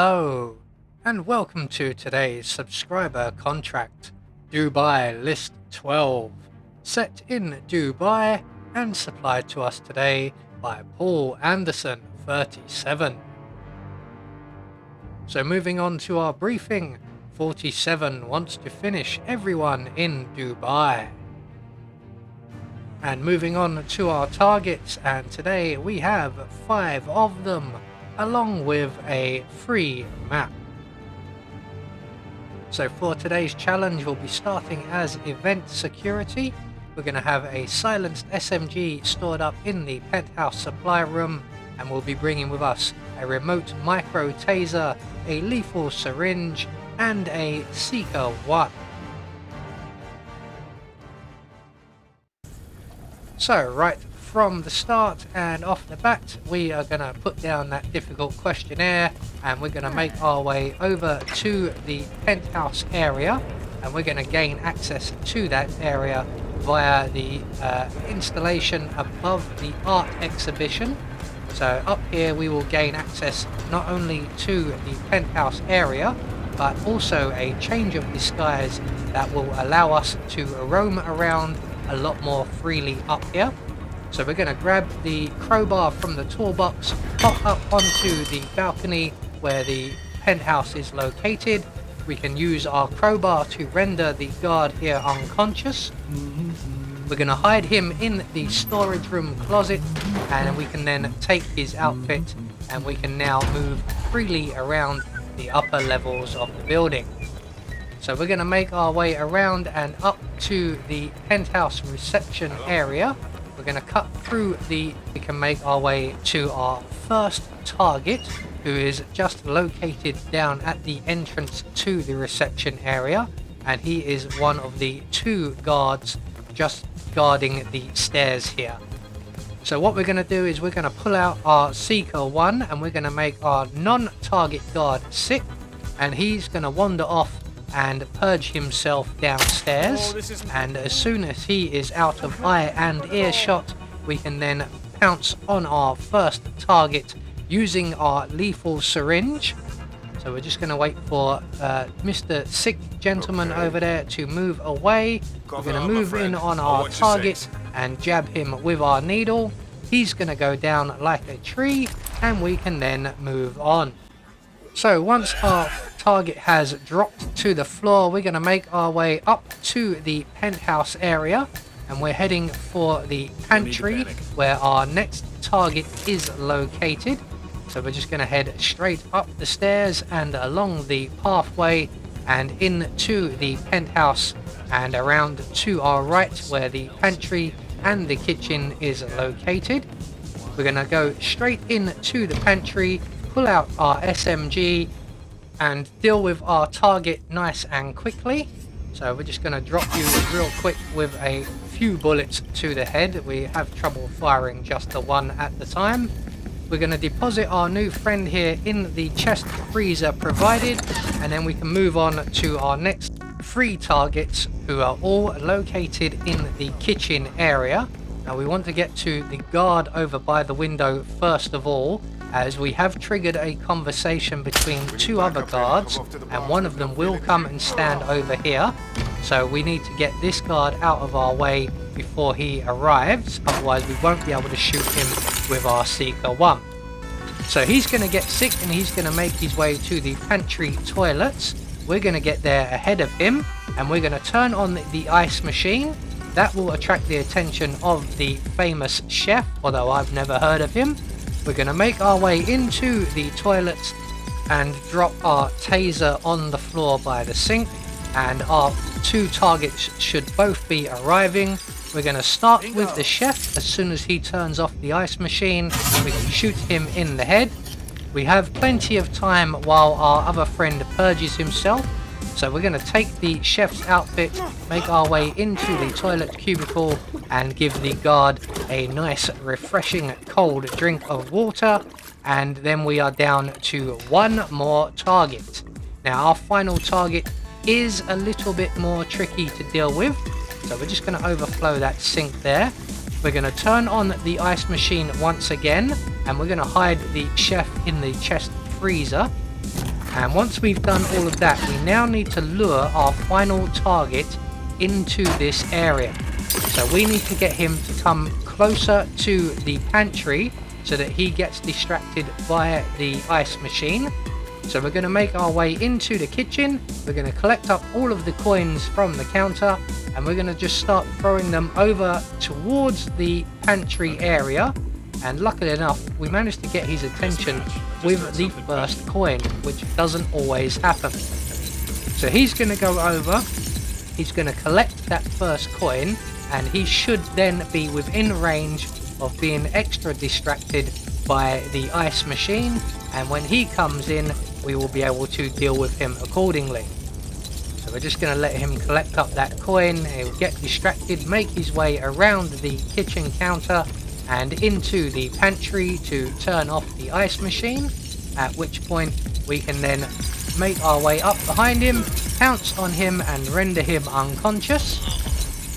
Hello, and welcome to today's subscriber contract, Dubai List 12, set in Dubai and supplied to us today by Paul Anderson, 37. So moving on to our briefing, 47 wants to finish everyone in Dubai. And moving on to our targets, and today we have 5 of them, along with a free map. So for today's challenge, we'll be starting as event security. We're going to have a silenced SMG stored up in the penthouse supply room, and we'll be bringing with us a remote micro taser, a lethal syringe, and a Seeker 1. So right from the start and off the bat, we are going to put down that difficult questionnaire, and we're going to make our way over to the penthouse area, and we're going to gain access to that area via the installation above the art exhibition. So up here we will gain access not only to the penthouse area, but also a change of disguise that will allow us to roam around a lot more freely up here. So we're going to grab the crowbar from the toolbox, hop up onto the balcony where the penthouse is located. We can use our crowbar to render the guard here unconscious. We're going to hide him in the storage room closet, and we can then take his outfit, and we can now move freely around the upper levels of the building. So we're going to make our way around and up to the penthouse reception area. We're going to cut through we can make our way to our first target, who is just located down at the entrance to the reception area, and he is one of the 2 guards just guarding the stairs here. So what we're going to do is we're going to pull out our Seeker 1, and we're going to make our non-target guard sit, and he's going to wander off and purge himself downstairs, and as soon as he is out of eye and earshot, we can then pounce on our first target using our lethal syringe. So we're just going to wait for Mr. Sick Gentleman over there to move away. We're going to move in on our target and jab him with our needle. He's going to go down like a tree, and we can then move on. So once our target has dropped to the floor, we're going to make our way up to the penthouse area, and we're heading for the pantry where our next target is located. So we're just going to head straight up the stairs and along the pathway and into the penthouse and around to our right where the pantry and the kitchen is located. We're going to go straight into the pantry, pull out our SMG and deal with our target nice and quickly. So we're just going to drop you real quick with a few bullets to the head. We have trouble firing just the one at the time. We're going to deposit our new friend here in the chest freezer provided, and then we can move on to our next 3 targets, who are all located in the kitchen area. Now we want to get to the guard over by the window first of all, as we have triggered a conversation between 2 other guards, and one of them will come and stand over here. So we need to get this guard out of our way before he arrives, otherwise we won't be able to shoot him with our Seeker 1. So he's going to get sick, and he's going to make his way to the pantry toilets. We're going to get there ahead of him, and we're going to turn on the ice machine. That will attract the attention of the famous chef, although I've never heard of him. We're going to make our way into the toilets and drop our taser on the floor by the sink, and our 2 targets should both be arriving. We're going to start with the chef. As soon as he turns off the ice machine, we can shoot him in the head. We have plenty of time while our other friend purges himself. So we're going to take the chef's outfit, make our way into the toilet cubicle, and give the guard a nice refreshing cold drink of water, and then we are down to 1 more target. Now our final target is a little bit more tricky to deal with, so we're just going to overflow that sink there. We're going to turn on the ice machine once again, and we're going to hide the chef in the chest freezer. And once we've done all of that, we now need to lure our final target into this area. So we need to get him to come closer to the pantry so that he gets distracted by the ice machine. So we're going to make our way into the kitchen. We're going to collect up all of the coins from the counter, and we're going to just start throwing them over towards the pantry area. And luckily enough, we managed to get his attention with the first coin, which doesn't always happen. So he's going to go over, he's going to collect that first coin, and he should then be within range of being extra distracted by the ice machine, and when he comes in, we will be able to deal with him accordingly. So we're just going to let him collect up that coin. He'll get distracted, make his way around the kitchen counter and into the pantry to turn off the ice machine, at which point we can then make our way up behind him, pounce on him and render him unconscious.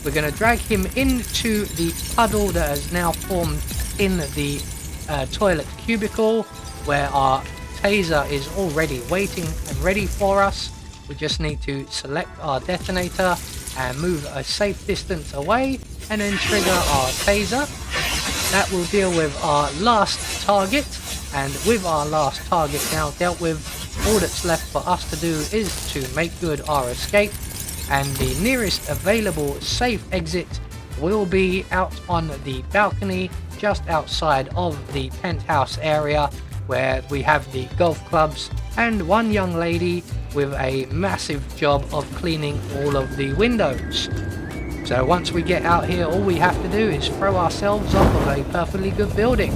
We're going to drag him into the puddle that has now formed in the toilet cubicle, where our taser is already waiting and ready for us. We just need to select our detonator and move a safe distance away, and then trigger our taser. That will deal with our last target, and with our last target now dealt with, all that's left for us to do is to make good our escape, and the nearest available safe exit will be out on the balcony just outside of the penthouse area, where we have the golf clubs and one young lady with a massive job of cleaning all of the windows. So once we get out here, all we have to do is throw ourselves off of a perfectly good building.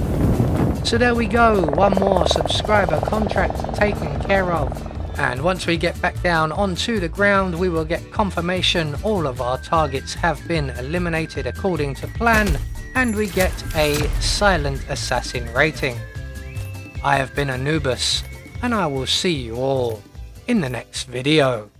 So there we go, one more subscriber contract taken care of. And once we get back down onto the ground, we will get confirmation all of our targets have been eliminated according to plan, and we get a silent assassin rating. I have been Anubis, and I will see you all in the next video.